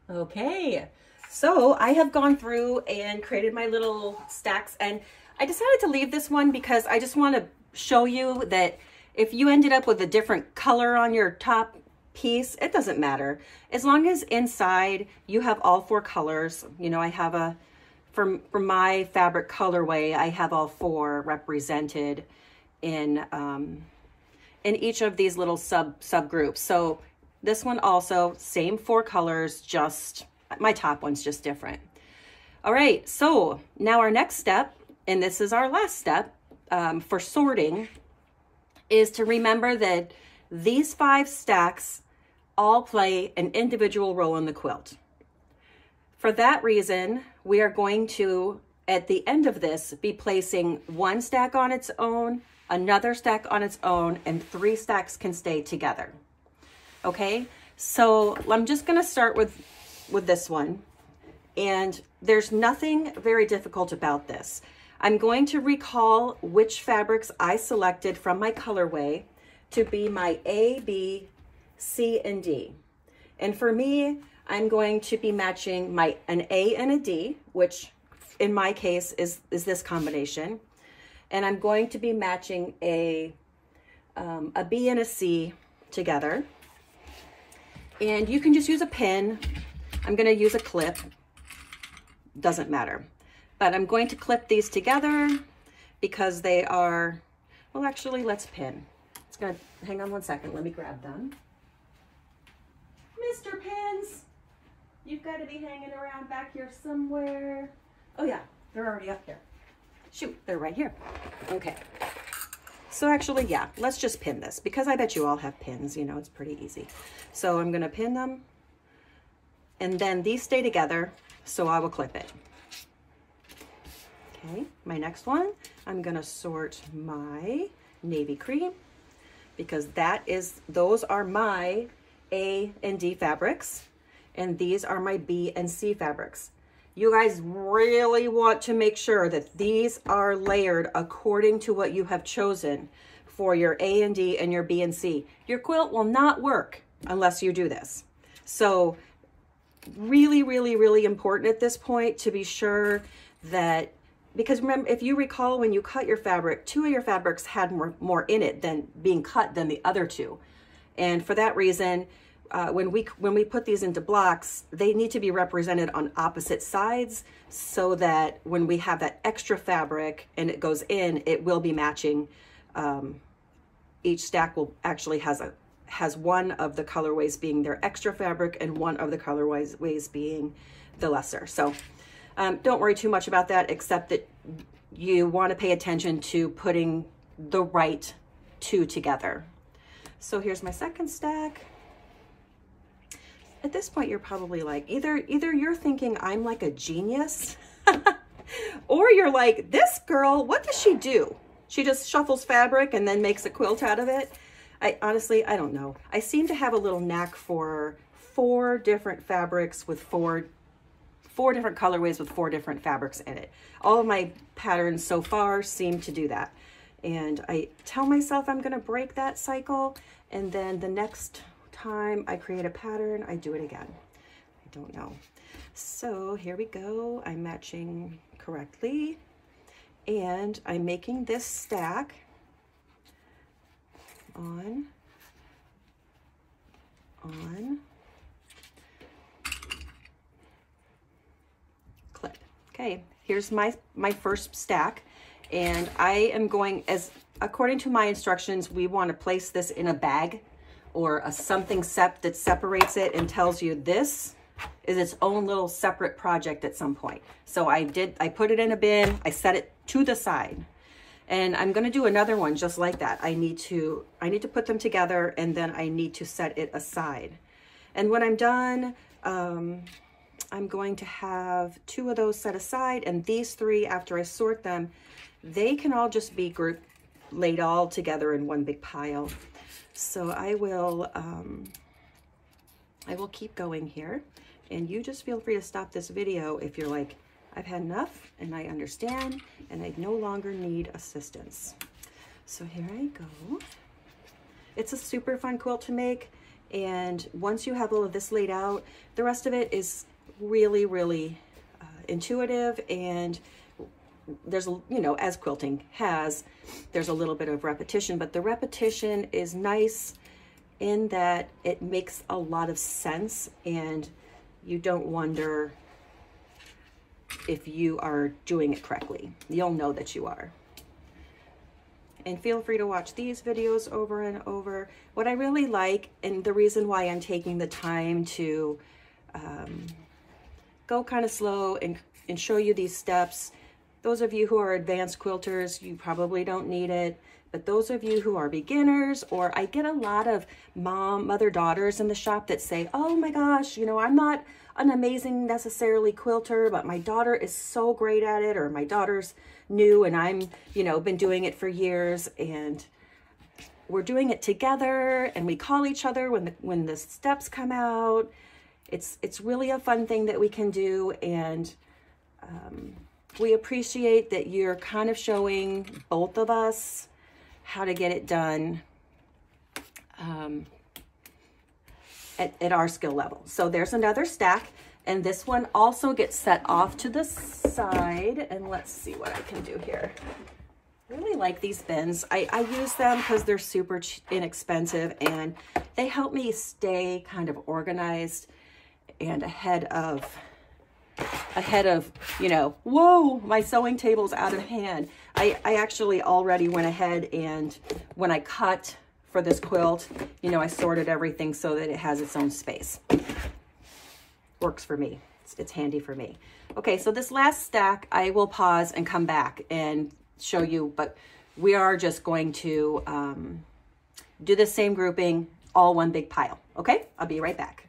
Okay, so I have gone through and created my little stacks, and I decided to leave this one because I just want to show you that if you ended up with a different color on your top piece, it doesn't matter. As long as inside you have all four colors. You know, I have for my fabric colorway, I have all four represented in each of these little subgroups. So this one also, same four colors, just my top one's just different. All right, so now our next step, and this is our last step for sorting, is to remember that these 5 stacks all play an individual role in the quilt. For that reason, we are going to, at the end of this, be placing 1 stack on its own, another stack on its own, and 3 stacks can stay together. Okay, so I'm just gonna start with this one, and there's nothing very difficult about this. I'm going to recall which fabrics I selected from my colorway to be my A, B, C, and D. And for me, I'm going to be matching an A and a D, which in my case is this combination. And I'm going to be matching a B and a C together. And you can just use a pin. I'm going to use a clip. Doesn't matter. But I'm going to clip these together because they are, well, actually, let's pin. It's going to, hang on one second. Let me grab them. Mr. Pins, you've got to be hanging around back here somewhere. Oh, yeah, they're already up here. Shoot, they're right here. Okay. So actually, yeah, let's just pin this because I bet you all have pins. You know, it's pretty easy. So I'm going to pin them, and then these stay together, so I will clip it. Okay, my next one, I'm going to sort my navy cream because those are my A and D fabrics, and these are my B and C fabrics. You guys really want to make sure that these are layered according to what you have chosen for your A and D and your B and C. Your quilt will not work unless you do this. So really, really, really important at this point to be sure that, because remember, if you recall when you cut your fabric, 2 of your fabrics had more in it than being cut than the other 2. And for that reason, when we put these into blocks, they need to be represented on opposite sides so that when we have that extra fabric and it goes in, it will be matching. Each stack will actually has one of the colorways being their extra fabric and one of the colorways being the lesser. So don't worry too much about that, except that you want to pay attention to putting the right 2 together. So here's my second stack. At this point, you're probably like, either you're thinking I'm like a genius, or you're like, this girl, what does she do? She just shuffles fabric and then makes a quilt out of it. Honestly, I don't know. I seem to have a little knack for 4 different fabrics with four different colorways with 4 different fabrics in it. All of my patterns so far seem to do that. And I tell myself I'm gonna break that cycle, and then the next time I create a pattern, I do it again. I don't know. So here we go. I'm matching correctly, and I'm making this stack on, clip. Okay, here's my first stack, and I am going, as according to my instructions, we want to place this in a bag or something that separates it and tells you this is its own little separate project at some point. So I put it in a bin, I set it to the side, and I'm gonna do another one just like that. I need to put them together, and then I need to set it aside. And when I'm done, I'm going to have 2 of those set aside, and these 3, after I sort them, they can all just be laid all together in one big pile. So I will keep going here, and you just feel free to stop this video if you're like, I've had enough and I understand and I no longer need assistance. So here I go. It's a super fun quilt to make, And once you have all of this laid out, the rest of it is really, really intuitive. And there's, you know, as quilting has, there's a little bit of repetition, but the repetition is nice in that it makes a lot of sense and you don't wonder if you are doing it correctly. You'll know that you are. And feel free to watch these videos over and over. What I really like, and the reason why I'm taking the time to go kind of slow and show you these steps, those of you who are advanced quilters, you probably don't need it. But those of you who are beginners, or I get a lot of mother-daughters in the shop that say, oh my gosh, you know, I'm not an amazing necessarily quilter, but my daughter is so great at it, or my daughter's new and I'm, you know, been doing it for years, and we're doing it together and we call each other when the steps come out. It's really a fun thing that we can do, and we appreciate that you're kind of showing both of us how to get it done at our skill level. So there's another stack, and this one also gets set off to the side. And let's see what I can do here. I really like these bins. I use them because they're super inexpensive, and they help me stay kind of organized and ahead of, you know, whoa, my sewing table's out of hand. I actually already went ahead, and when I cut for this quilt, you know, I sorted everything so that it has its own space. Works for me. It's handy for me. Okay, so this last stack, I will pause and come back and show you, but we are just going to do the same grouping, all one big pile. Okay, I'll be right back.